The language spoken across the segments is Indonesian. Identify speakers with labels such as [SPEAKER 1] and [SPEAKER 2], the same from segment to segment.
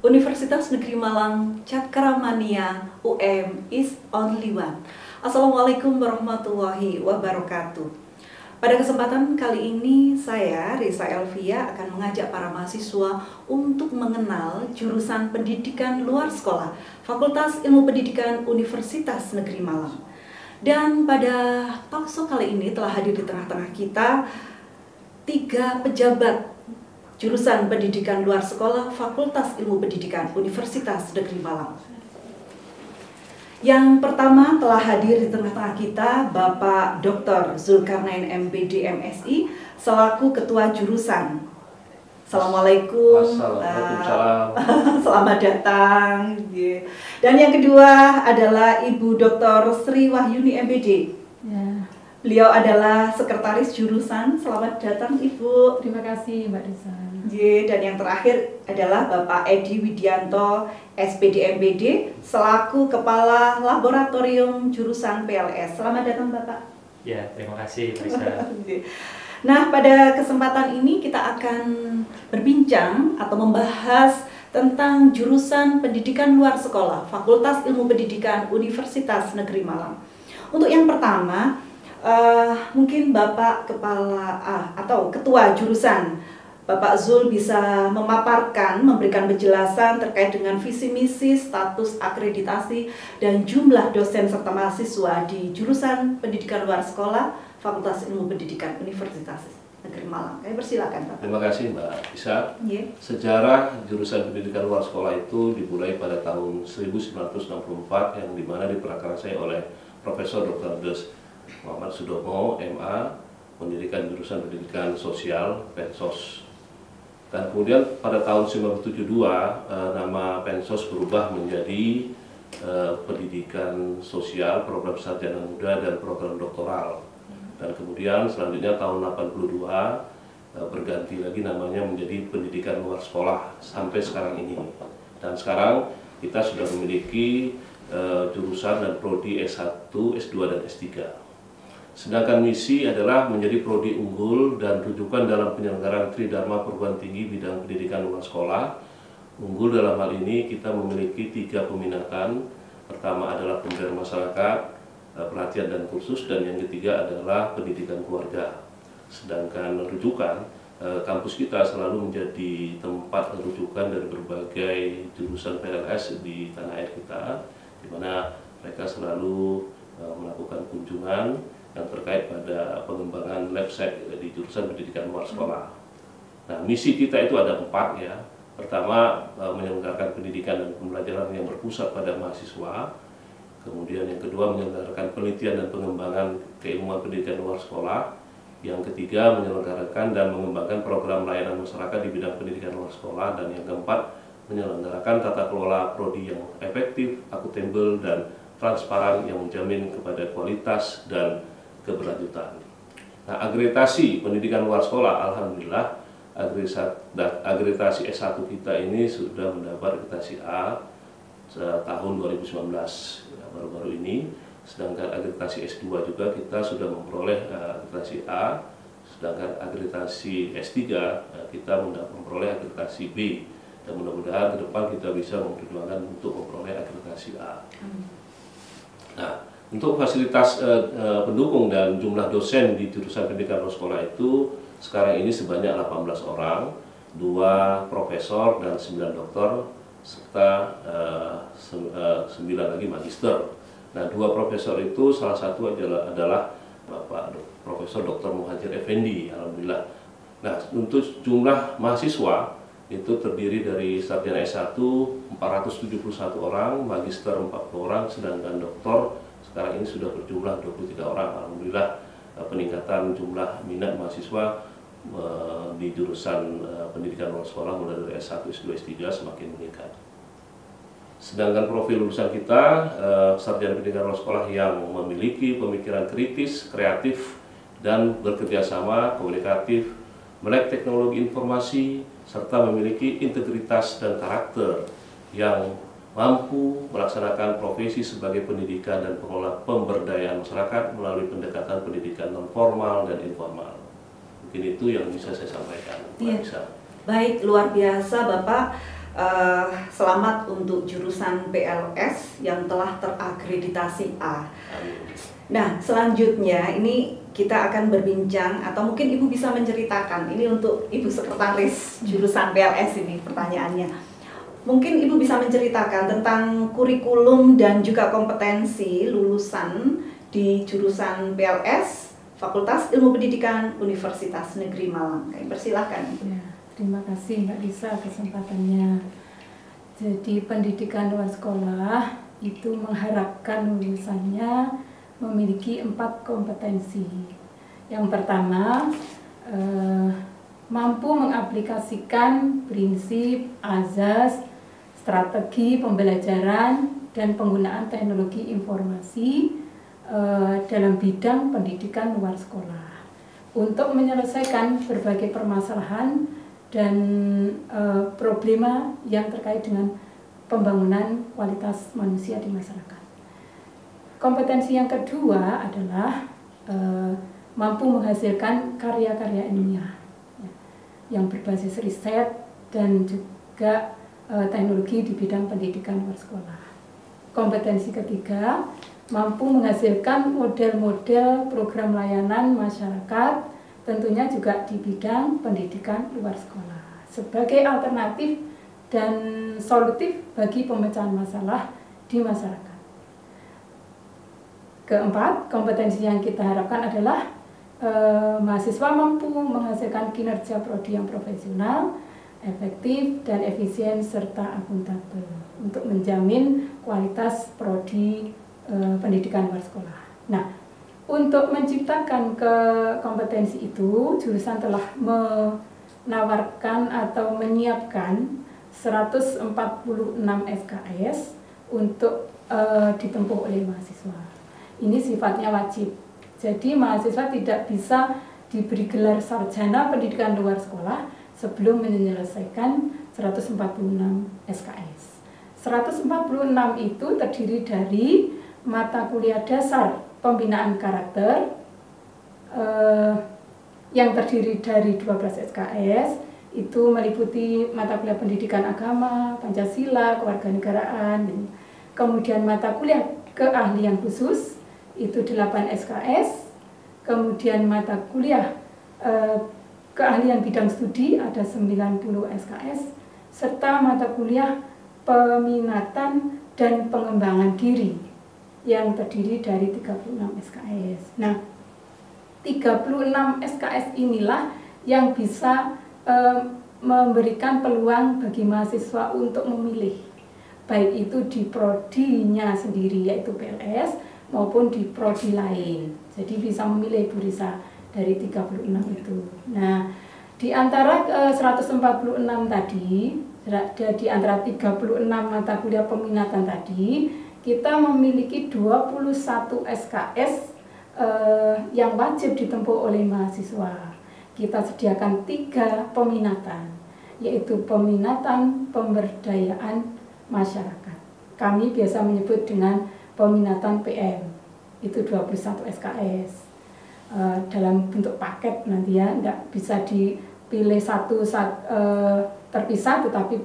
[SPEAKER 1] Universitas Negeri Malang Cakramania UM is only one. Assalamualaikum warahmatullahi wabarakatuh. Pada kesempatan kali ini saya, Risa Elvia, akan mengajak para mahasiswa untuk mengenal jurusan pendidikan luar sekolah Fakultas Ilmu Pendidikan Universitas Negeri Malang. Dan pada talkshow kali ini telah hadir di tengah-tengah kita 3 pejabat jurusan pendidikan luar sekolah Fakultas Ilmu Pendidikan Universitas Negeri Malang. Yang pertama telah hadir di tengah-tengah kita Bapak Dr. Zulkarnain MPD MSI selaku Ketua Jurusan. Assalamualaikum.
[SPEAKER 2] Waalaikumsalam.
[SPEAKER 1] Selamat datang. Dan yang kedua adalah Ibu Dr. Sri Wahyuni MPD.
[SPEAKER 3] Ya.
[SPEAKER 1] Beliau adalah Sekretaris Jurusan. Selamat datang Ibu.
[SPEAKER 3] Terima kasih Mbak Risa.
[SPEAKER 1] Dan yang terakhir adalah Bapak Edi Widianto, SPD MPD, selaku Kepala Laboratorium Jurusan PLS. Selamat datang Bapak.
[SPEAKER 2] Ya, terima kasih Risa.
[SPEAKER 1] Nah, pada kesempatan ini kita akan berbincang atau membahas tentang jurusan pendidikan luar sekolah Fakultas Ilmu Pendidikan Universitas Negeri Malang. Untuk yang pertama, mungkin Bapak Kepala atau Ketua Jurusan Bapak Zul bisa memaparkan, memberikan penjelasan terkait dengan visi misi, status akreditasi, dan jumlah dosen serta mahasiswa di jurusan pendidikan luar sekolah Fakultas Ilmu Pendidikan Universitas Negeri Malang. Kami persilakan Bapak.
[SPEAKER 2] Terima kasih Mbak Risa.
[SPEAKER 1] Yeah.
[SPEAKER 2] Sejarah jurusan pendidikan luar sekolah itu dimulai pada tahun 1964 yang dimana diprakarsai oleh Profesor Dr. Des Muhammad Sudomo, MA, mendirikan jurusan pendidikan sosial Pensos. Dan kemudian pada tahun 1972 nama Pensos berubah menjadi pendidikan sosial, program sarjana muda dan program doktoral. Dan kemudian selanjutnya tahun 82 berganti lagi namanya menjadi pendidikan luar sekolah sampai sekarang ini. Dan sekarang kita sudah memiliki jurusan dan prodi S1, S2 dan S3. Sedangkan misi adalah menjadi prodi unggul dan rujukan dalam penyelenggaraan Tridharma Perguruan Tinggi bidang pendidikan luar sekolah. Unggul dalam hal ini kita memiliki 3 peminatan. Pertama adalah pemberdayaan masyarakat, pelatihan dan kursus, dan yang ketiga adalah pendidikan keluarga. Sedangkan rujukan, kampus kita selalu menjadi tempat rujukan dari berbagai jurusan PLS di tanah air kita, di mana mereka selalu melakukan kunjungan yang terkait pada pengembangan labsec di jurusan pendidikan luar sekolah. Nah, misi kita itu ada 4 ya. Pertama, menyelenggarakan pendidikan dan pembelajaran yang berpusat pada mahasiswa. Kemudian yang kedua, menyelenggarakan penelitian dan pengembangan keilmuan pendidikan luar sekolah. Yang ketiga, menyelenggarakan dan mengembangkan program layanan masyarakat di bidang pendidikan luar sekolah. Dan yang keempat, menyelenggarakan tata kelola prodi yang efektif, akuntabel, dan transparan yang menjamin kepada kualitas dan keberlanjutan. Nah, akreditasi pendidikan luar sekolah, alhamdulillah, akreditasi S1 kita ini sudah mendapat akreditasi A tahun 2019, ya, baru-baru ini. Sedangkan akreditasi S2 juga kita sudah memperoleh akreditasi A, sedangkan akreditasi S3 kita memperoleh akreditasi B, dan mudah-mudahan ke depan kita bisa memperjuangkan untuk memperoleh akreditasi A. Nah, untuk fasilitas pendukung dan jumlah dosen di jurusan pendidikan luar sekolah itu sekarang ini sebanyak 18 orang, 2 profesor dan 9 doktor, serta 9 lagi magister. Nah, 2 profesor itu salah satu adalah Bapak Profesor Dr. Muhajir Effendi, alhamdulillah. Nah, untuk jumlah mahasiswa itu terdiri dari sarjana S1 471 orang, magister 40 orang, sedangkan doktor sekarang ini sudah berjumlah 23 orang. Alhamdulillah, peningkatan jumlah minat mahasiswa di jurusan pendidikan luar sekolah mulai dari S1, S2, S3 semakin meningkat. Sedangkan profil lulusan kita, sarjana pendidikan luar sekolah yang memiliki pemikiran kritis, kreatif, dan bekerja sama, komunikatif, melek teknologi informasi, serta memiliki integritas dan karakter yang mampu melaksanakan profesi sebagai pendidikan dan pengelola pemberdayaan masyarakat melalui pendekatan pendidikan non formal dan informal. Mungkin itu yang bisa saya sampaikan.
[SPEAKER 1] Iya. Baik, luar biasa Bapak. Selamat untuk jurusan PLS yang telah terakreditasi A. Nah, selanjutnya ini kita akan berbincang, atau mungkin Ibu bisa menceritakan, ini untuk Ibu Sekretaris jurusan PLS ini pertanyaannya. Mungkin Ibu bisa menceritakan tentang kurikulum dan juga kompetensi lulusan di jurusan PLS Fakultas Ilmu Pendidikan Universitas Negeri Malang. Kami persilahkan.
[SPEAKER 3] Ya, terima kasih Mbak Lisa kesempatannya. Jadi pendidikan luar sekolah itu mengharapkan lulusannya memiliki 4 kompetensi. Yang pertama, mampu mengaplikasikan prinsip, azas, strategi pembelajaran dan penggunaan teknologi informasi dalam bidang pendidikan luar sekolah untuk menyelesaikan berbagai permasalahan dan problema yang terkait dengan pembangunan kualitas manusia di masyarakat. Kompetensi yang kedua adalah mampu menghasilkan karya-karya ilmiah yang berbasis riset dan juga teknologi di bidang pendidikan luar sekolah. Kompetensi ketiga, mampu menghasilkan model-model program layanan masyarakat, tentunya juga di bidang pendidikan luar sekolah, sebagai alternatif dan solutif bagi pemecahan masalah di masyarakat. Keempat, kompetensi yang kita harapkan adalah mahasiswa mampu menghasilkan kinerja prodi yang profesional, efektif, dan efisien, serta akuntabel untuk menjamin kualitas prodi pendidikan luar sekolah. Nah, untuk menciptakan kompetensi itu, jurusan telah menawarkan atau menyiapkan 146 SKS untuk ditempuh oleh mahasiswa. Ini sifatnya wajib. Jadi mahasiswa tidak bisa diberi gelar sarjana pendidikan luar sekolah sebelum menyelesaikan 146 SKS. 146 itu terdiri dari mata kuliah dasar pembinaan karakter yang terdiri dari 12 SKS, itu meliputi mata kuliah pendidikan agama, Pancasila, kewarganegaraan. Kemudian mata kuliah keahlian khusus itu 8 SKS. Kemudian mata kuliah keahlian bidang studi ada 90 SKS, serta mata kuliah peminatan dan pengembangan diri yang terdiri dari 36 SKS. Nah, 36 SKS inilah yang bisa memberikan peluang bagi mahasiswa untuk memilih, baik itu di prodinya sendiri yaitu PLS maupun di prodi lain. Jadi bisa memilih Bu Risa dari 36 itu. Nah, di antara 146 tadi, di antara 36 mata kuliah peminatan tadi, kita memiliki 21 SKS yang wajib ditempuh oleh mahasiswa. Kita sediakan 3 peminatan, yaitu peminatan pemberdayaan masyarakat. Kami biasa menyebut dengan peminatan PM, itu 21 SKS. Dalam bentuk paket nanti ya, tidak bisa dipilih satu terpisah, tetapi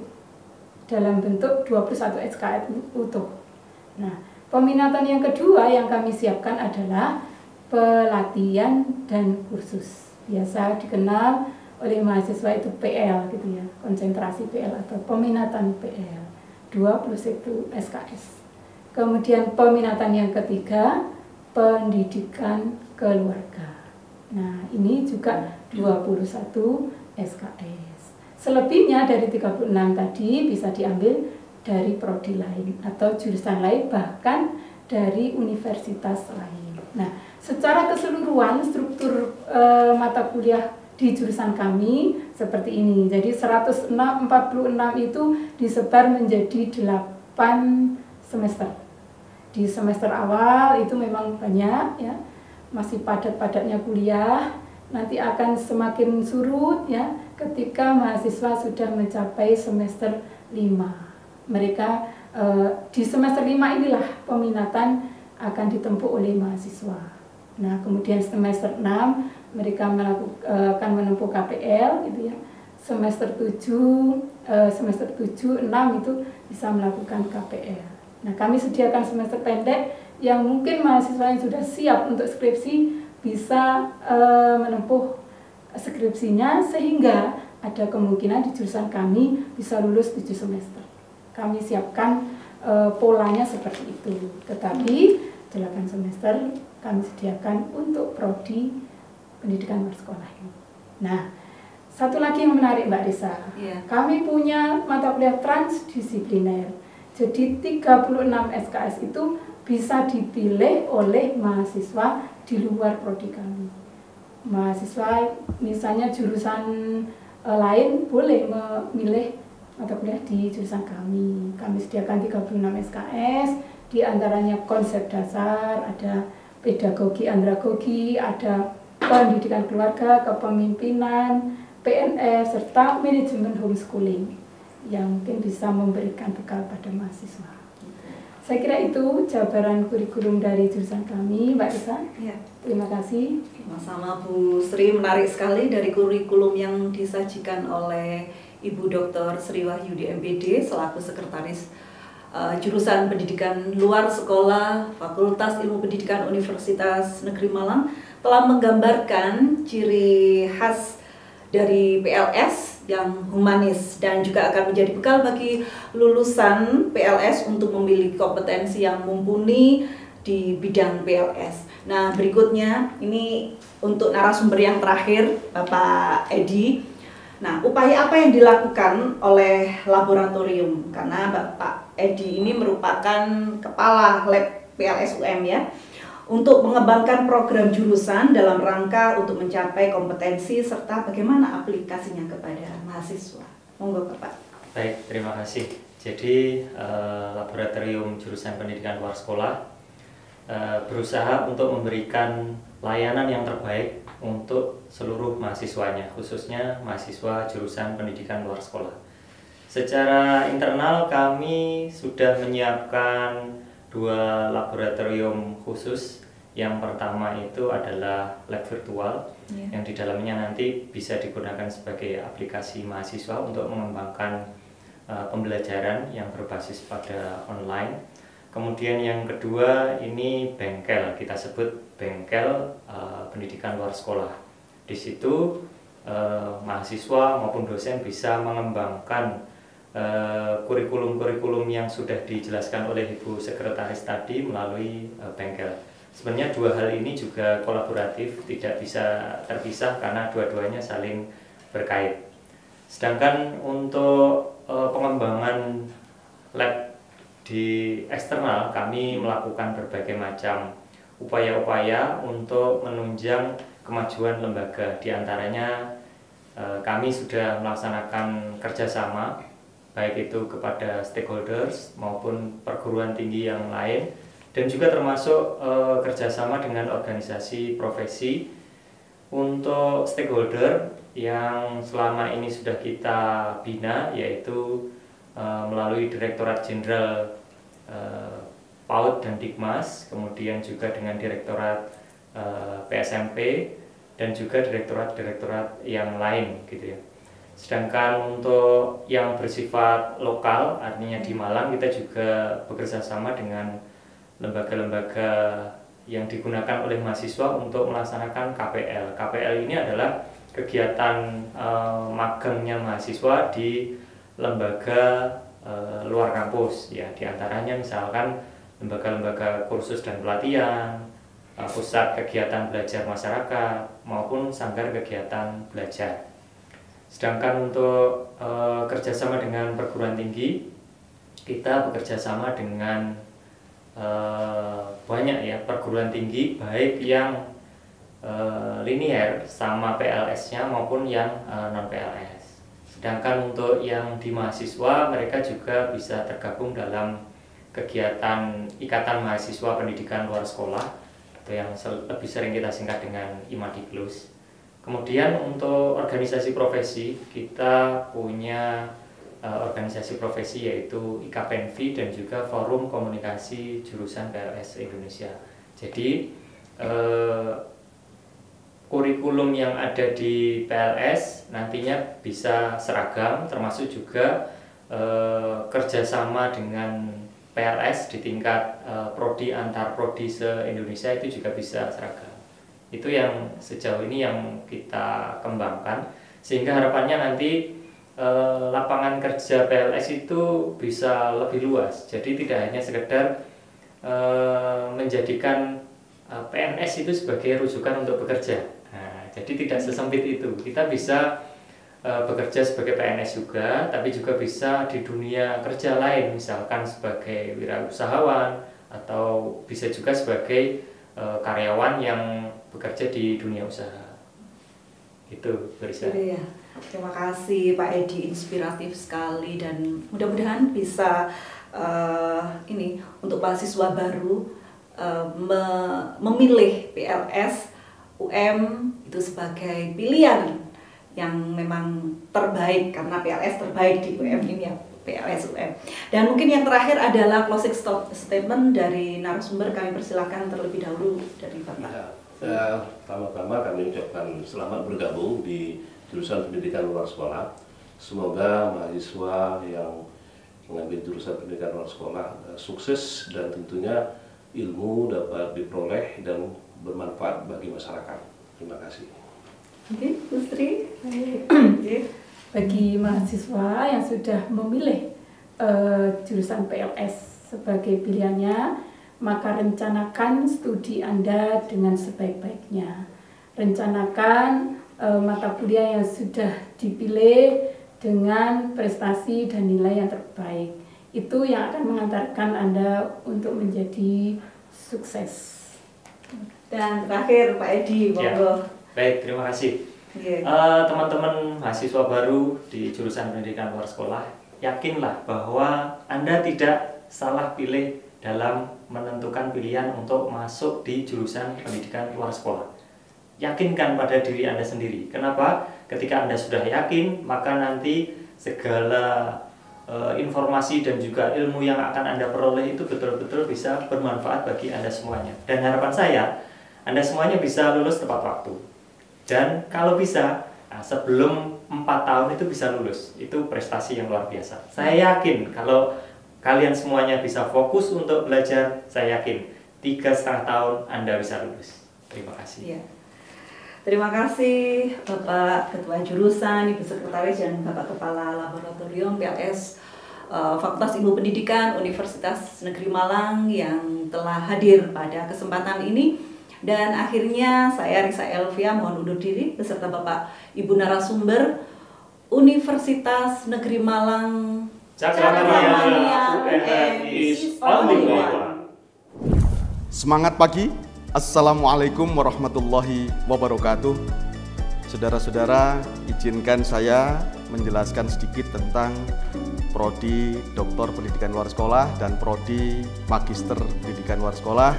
[SPEAKER 3] dalam bentuk 21 SKS utuh. Nah, peminatan yang kedua yang kami siapkan adalah pelatihan dan kursus. Biasa dikenal oleh mahasiswa itu PL gitu ya, konsentrasi PL atau peminatan PL, 21 SKS. Kemudian peminatan yang ketiga, pendidikan keluarga. Nah, ini juga 21 SKS. Selebihnya dari 36 tadi bisa diambil dari prodi lain atau jurusan lain, bahkan dari universitas lain. Nah, secara keseluruhan struktur mata kuliah di jurusan kami seperti ini. Jadi 146 itu disebar menjadi 8 semester. Di semester awal itu memang banyak ya, masih padat-padatnya kuliah. Nanti akan semakin surut ya ketika mahasiswa sudah mencapai semester 5. Mereka di semester 5 inilah peminatan akan ditempuh oleh mahasiswa. Nah, kemudian semester 6 mereka akan menempuh KPL gitu ya. semester 7, 6 itu bisa melakukan KPL. Nah, kami sediakan semester pendek yang mungkin mahasiswa yang sudah siap untuk skripsi bisa menempuh skripsinya sehingga ada kemungkinan di jurusan kami bisa lulus 7 semester. Kami siapkan polanya seperti itu. Tetapi 8 semester kami sediakan untuk prodi pendidikan luar sekolah ini. Nah, satu lagi yang menarik Mbak Risa, kami punya mata kuliah transdisipliner. Jadi 36 SKS itu bisa dipilih oleh mahasiswa di luar prodi kami. Mahasiswa misalnya jurusan lain boleh memilih mata kuliah di jurusan kami. Kami sediakan 36 SKS, di antaranya konsep dasar, ada pedagogi andragogi, ada pendidikan keluarga, kepemimpinan, PNS, serta manajemen homeschooling yang mungkin bisa memberikan bekal pada mahasiswa. Saya kira itu jabaran kurikulum dari jurusan kami, Mbak Risa.
[SPEAKER 1] Ya.
[SPEAKER 3] Terima kasih.
[SPEAKER 1] Sama-sama Bu Sri, menarik sekali dari kurikulum yang disajikan oleh Ibu Dr. Sri Wahyudi MPD selaku Sekretaris Jurusan Pendidikan Luar Sekolah Fakultas Ilmu Pendidikan Universitas Negeri Malang, telah menggambarkan ciri khas dari PLS yang humanis dan juga akan menjadi bekal bagi lulusan PLS untuk memiliki kompetensi yang mumpuni di bidang PLS. Nah, berikutnya ini untuk narasumber yang terakhir, Bapak Edi. Nah, upaya apa yang dilakukan oleh laboratorium? Karena Bapak Edi ini merupakan kepala lab PLS UM ya, untuk mengembangkan program jurusan dalam rangka untuk mencapai kompetensi serta bagaimana aplikasinya kepada mahasiswa. Monggo Bapak.
[SPEAKER 4] Baik, terima kasih. Jadi laboratorium jurusan pendidikan luar sekolah berusaha untuk memberikan layanan yang terbaik untuk seluruh mahasiswanya, khususnya mahasiswa jurusan pendidikan luar sekolah. Secara internal kami sudah menyiapkan 2 laboratorium khusus. Yang pertama itu adalah lab virtual, yang di dalamnya nanti bisa digunakan sebagai aplikasi mahasiswa untuk mengembangkan pembelajaran yang berbasis pada online. Kemudian yang kedua ini bengkel, kita sebut bengkel pendidikan luar sekolah. Di situ mahasiswa maupun dosen bisa mengembangkan kurikulum-kurikulum yang sudah dijelaskan oleh Ibu Sekretaris tadi melalui bengkel. Sebenarnya 2 hal ini juga kolaboratif, tidak bisa terpisah karena dua-duanya saling berkait. Sedangkan untuk pengembangan lab di eksternal, kami melakukan berbagai macam upaya-upaya untuk menunjang kemajuan lembaga. Di antaranya kami sudah melaksanakan kerjasama baik itu kepada stakeholders maupun perguruan tinggi yang lain, dan juga termasuk kerjasama dengan organisasi profesi. Untuk stakeholder yang selama ini sudah kita bina, yaitu melalui Direktorat Jenderal PAUD dan Dikmas, kemudian juga dengan Direktorat PSMP, dan juga direktorat-direktorat yang lain gitu ya. Sedangkan untuk yang bersifat lokal, artinya di Malang, kita juga bekerja sama dengan lembaga-lembaga yang digunakan oleh mahasiswa untuk melaksanakan KPL. KPL ini adalah kegiatan magangnya mahasiswa di lembaga luar kampus ya, diantaranya misalkan lembaga-lembaga kursus dan pelatihan, pusat kegiatan belajar masyarakat maupun sanggar kegiatan belajar. Sedangkan untuk kerjasama dengan perguruan tinggi, kita bekerja sama dengan banyak ya perguruan tinggi, baik yang linier sama PLS-nya maupun yang non-PLS. Sedangkan untuk yang di mahasiswa, mereka juga bisa tergabung dalam kegiatan Ikatan Mahasiswa Pendidikan Luar Sekolah, atau yang lebih sering kita singkat dengan IMADIKLUS. Kemudian untuk organisasi profesi, kita punya organisasi profesi yaitu IKPENVI dan juga Forum Komunikasi Jurusan PLS Indonesia. Jadi kurikulum yang ada di PLS nantinya bisa seragam, termasuk juga kerjasama dengan PLS di tingkat prodi antar prodi se-Indonesia itu juga bisa seragam. Itu yang sejauh ini yang kita kembangkan, sehingga harapannya nanti lapangan kerja PLS itu bisa lebih luas. Jadi tidak hanya sekedar menjadikan PNS itu sebagai rujukan untuk bekerja. Nah, jadi tidak sesempit itu. Kita bisa bekerja sebagai PNS juga, tapi juga bisa di dunia kerja lain, misalkan sebagai wirausahawan atau bisa juga sebagai karyawan yang bekerja di dunia usaha. Itu Berisa.
[SPEAKER 1] Ya. Terima kasih Pak Edi, inspiratif sekali, dan mudah-mudahan bisa ini untuk mahasiswa baru memilih PLS UM itu sebagai pilihan yang memang terbaik, karena PLS terbaik di UM ini ya, PLS UM. Dan mungkin yang terakhir adalah closing statement dari narasumber. Kami persilakan terlebih dahulu dari Bapak.
[SPEAKER 2] Ya, pertama-tama kami ucapkan selamat bergabung di jurusan pendidikan luar sekolah. Semoga mahasiswa yang mengambil jurusan pendidikan luar sekolah sukses, dan tentunya ilmu dapat diperoleh dan bermanfaat bagi masyarakat. Terima kasih.
[SPEAKER 1] Oke, Bu Sri.
[SPEAKER 3] Bagi mahasiswa yang sudah memilih jurusan PLS sebagai pilihannya, maka rencanakan studi Anda dengan sebaik-baiknya. Rencanakan mata kuliah yang sudah dipilih dengan prestasi dan nilai yang terbaik. Itu yang akan mengantarkan Anda untuk menjadi sukses.
[SPEAKER 1] Dan terakhir Pak Edi, monggo.
[SPEAKER 4] Baik, terima kasih. Teman-teman mahasiswa baru di jurusan pendidikan luar sekolah, yakinlah bahwa Anda tidak salah pilih dalam menentukan pilihan untuk masuk di jurusan pendidikan luar sekolah. Yakinkan pada diri Anda sendiri. Kenapa? Ketika Anda sudah yakin, maka nanti segala informasi dan juga ilmu yang akan Anda peroleh itu betul-betul bisa bermanfaat bagi Anda semuanya. Dan harapan saya, Anda semuanya bisa lulus tepat waktu. Dan kalau bisa, sebelum 4 tahun itu bisa lulus. Itu prestasi yang luar biasa. Saya yakin kalau kalian semuanya bisa fokus untuk belajar, saya yakin 3,5 tahun Anda bisa lulus. Terima kasih.
[SPEAKER 1] Ya. Terima kasih Bapak Ketua Jurusan, Ibu Sekretaris, dan Bapak Kepala Laboratorium PLS Fakultas Ilmu Pendidikan Universitas Negeri Malang yang telah hadir pada kesempatan ini. Dan akhirnya saya Risa Elvia mohon undur diri beserta Bapak Ibu narasumber. Universitas Negeri Malang
[SPEAKER 4] Cakramanía UNM is only one.
[SPEAKER 5] Semangat pagi. Assalamualaikum warahmatullahi wabarakatuh. Saudara-saudara, izinkan saya menjelaskan sedikit tentang Prodi Doktor Pendidikan Luar Sekolah dan Prodi Magister Pendidikan Luar Sekolah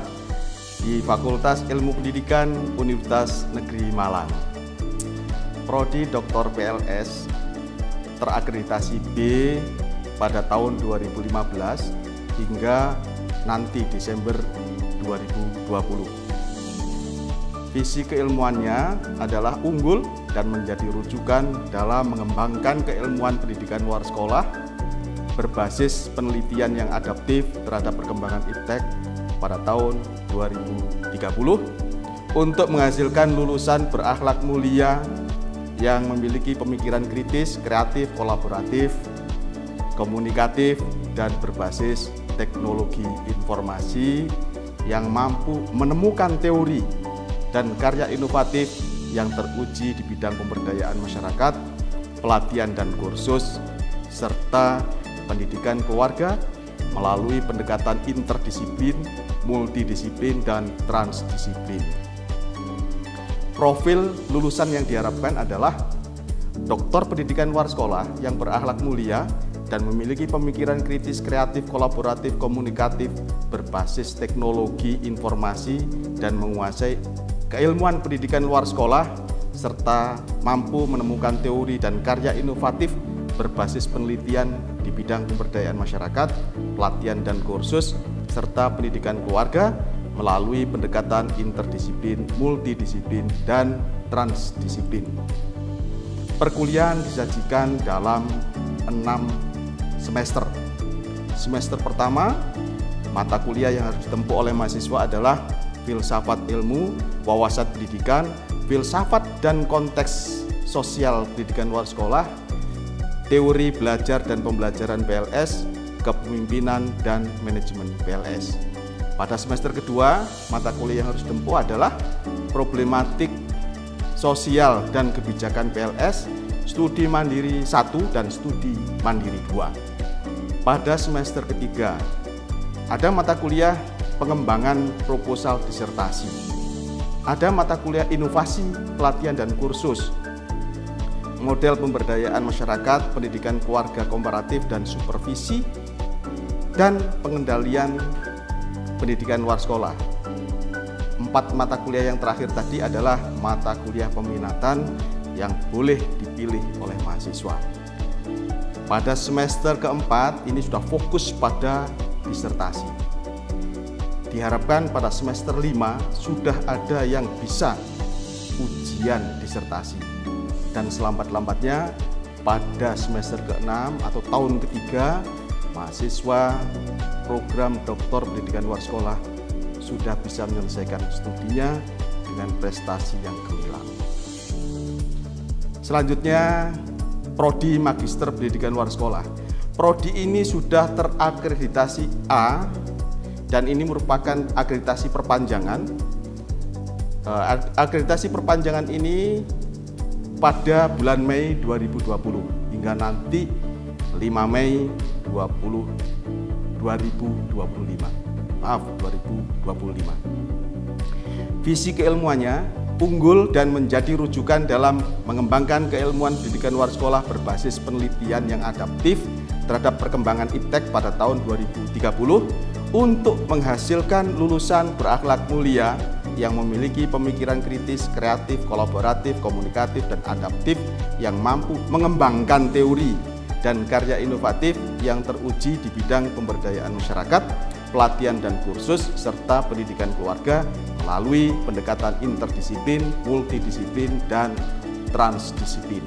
[SPEAKER 5] di Fakultas Ilmu Pendidikan Universitas Negeri Malang. Prodi Doktor PLS terakreditasi B pada tahun 2015 hingga nanti Desember 2020. Visi keilmuannya adalah unggul dan menjadi rujukan dalam mengembangkan keilmuan pendidikan luar sekolah berbasis penelitian yang adaptif terhadap perkembangan iptek pada tahun 2030 untuk menghasilkan lulusan berakhlak mulia yang memiliki pemikiran kritis, kreatif, kolaboratif, komunikatif, dan berbasis teknologi informasi yang mampu menemukan teori dan karya inovatif yang teruji di bidang pemberdayaan masyarakat, pelatihan dan kursus, serta pendidikan keluarga melalui pendekatan interdisiplin, multidisiplin, dan transdisiplin. Profil lulusan yang diharapkan adalah doktor pendidikan luar sekolah yang berakhlak mulia dan memiliki pemikiran kritis, kreatif, kolaboratif, komunikatif, berbasis teknologi informasi, dan menguasai keilmuan pendidikan luar sekolah, serta mampu menemukan teori dan karya inovatif berbasis penelitian di bidang pemberdayaan masyarakat, pelatihan dan kursus, serta pendidikan keluarga melalui pendekatan interdisiplin, multidisiplin, dan transdisiplin. Perkuliahan disajikan dalam 6 semester. Semester pertama, mata kuliah yang harus ditempuh oleh mahasiswa adalah filsafat ilmu, wawasan pendidikan, filsafat dan konteks sosial pendidikan luar sekolah, teori belajar dan pembelajaran PLS, kepemimpinan dan manajemen PLS. Pada semester kedua, mata kuliah yang harus ditempuh adalah problematik sosial dan kebijakan PLS, studi mandiri 1 dan studi mandiri 2. Pada semester ketiga, ada mata kuliah pengembangan proposal disertasi. Ada mata kuliah inovasi, pelatihan dan kursus, model pemberdayaan masyarakat, pendidikan keluarga komparatif dan supervisi, dan pengendalian pendidikan luar sekolah. 4 mata kuliah yang terakhir tadi adalah mata kuliah peminatan yang boleh dipilih oleh mahasiswa. Pada semester keempat ini sudah fokus pada disertasi. Diharapkan pada semester 5 sudah ada yang bisa ujian disertasi. Dan selambat-lambatnya pada semester ke-6 atau tahun ketiga, mahasiswa program Doktor Pendidikan Luar Sekolah sudah bisa menyelesaikan studinya dengan prestasi yang gemilang. Selanjutnya, Prodi Magister Pendidikan Luar Sekolah. Prodi ini sudah terakreditasi A dan ini merupakan akreditasi perpanjangan. Akreditasi perpanjangan ini pada bulan Mei 2020 hingga nanti 5 Mei 2025. Visi keilmuannya unggul dan menjadi rujukan dalam mengembangkan keilmuan pendidikan luar sekolah berbasis penelitian yang adaptif terhadap perkembangan iptek pada tahun 2030 untuk menghasilkan lulusan berakhlak mulia yang memiliki pemikiran kritis, kreatif, kolaboratif, komunikatif, dan adaptif yang mampu mengembangkan teori dan karya inovatif yang teruji di bidang pemberdayaan masyarakat, pelatihan dan kursus, serta pendidikan keluarga melalui pendekatan interdisiplin, multidisiplin, dan transdisiplin.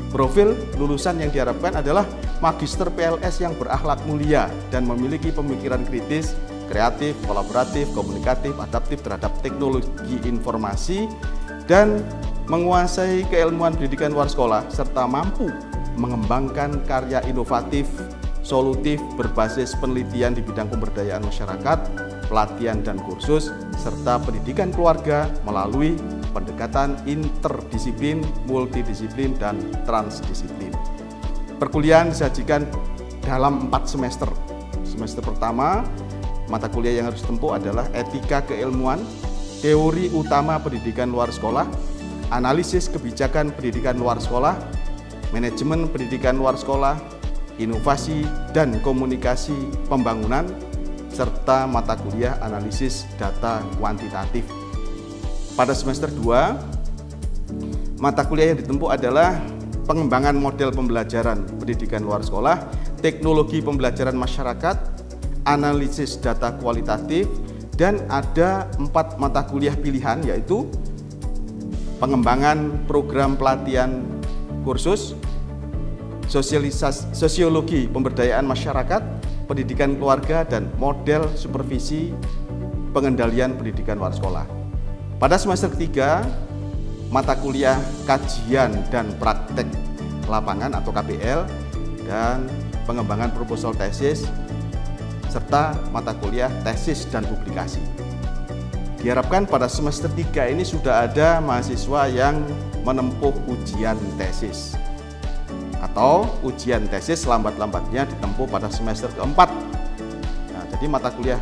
[SPEAKER 5] Profil lulusan yang diharapkan adalah magister PLS yang berakhlak mulia dan memiliki pemikiran kritis, kreatif, kolaboratif, komunikatif, adaptif terhadap teknologi informasi, dan menguasai keilmuan pendidikan luar sekolah, serta mampu mengembangkan karya inovatif, solutif, berbasis penelitian di bidang pemberdayaan masyarakat, pelatihan dan kursus, serta pendidikan keluarga melalui pendekatan interdisiplin, multidisiplin, dan transdisiplin. Perkuliahan disajikan dalam 4 semester. Semester pertama, mata kuliah yang harus ditempuh adalah etika keilmuan, teori utama pendidikan luar sekolah, analisis kebijakan pendidikan luar sekolah, manajemen pendidikan luar sekolah, inovasi dan komunikasi pembangunan, serta mata kuliah analisis data kuantitatif. Pada semester 2, mata kuliah yang ditempuh adalah pengembangan model pembelajaran pendidikan luar sekolah, teknologi pembelajaran masyarakat, analisis data kualitatif, dan ada 4 mata kuliah pilihan, yaitu pengembangan program pelatihan kursus, sosiologi pemberdayaan masyarakat, pendidikan keluarga, dan model supervisi pengendalian pendidikan luar sekolah. Pada semester ketiga, mata kuliah kajian dan praktek lapangan atau KPL dan pengembangan proposal tesis, serta mata kuliah tesis dan publikasi. Diharapkan pada semester 3 ini sudah ada mahasiswa yang menempuh ujian tesis atau ujian tesis lambat-lambatnya ditempuh pada semester keempat. Nah, jadi mata kuliah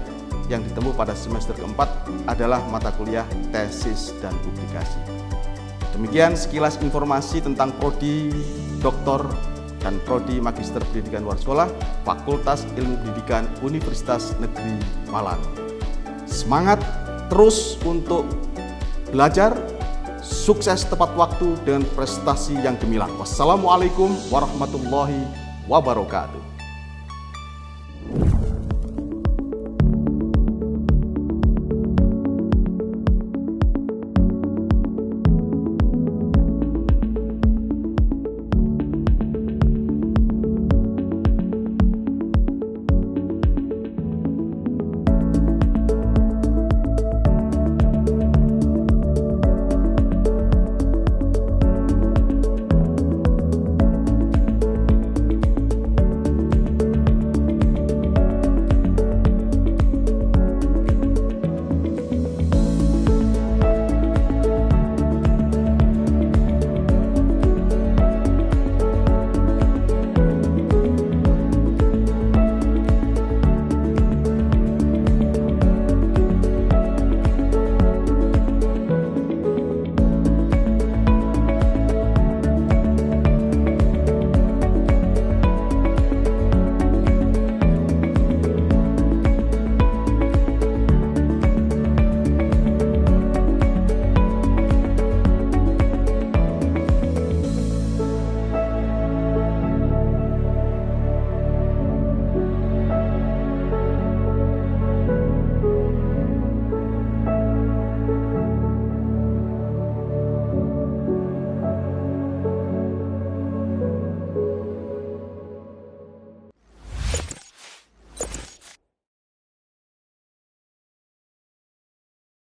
[SPEAKER 5] yang ditempuh pada semester keempat adalah mata kuliah tesis dan publikasi. Demikian sekilas informasi tentang Prodi Doktor dan Prodi Magister Pendidikan Luar Sekolah Fakultas Ilmu Pendidikan Universitas Negeri Malang. Semangat terus untuk belajar, sukses tepat waktu dengan prestasi yang gemilang. Wassalamualaikum warahmatullahi wabarakatuh.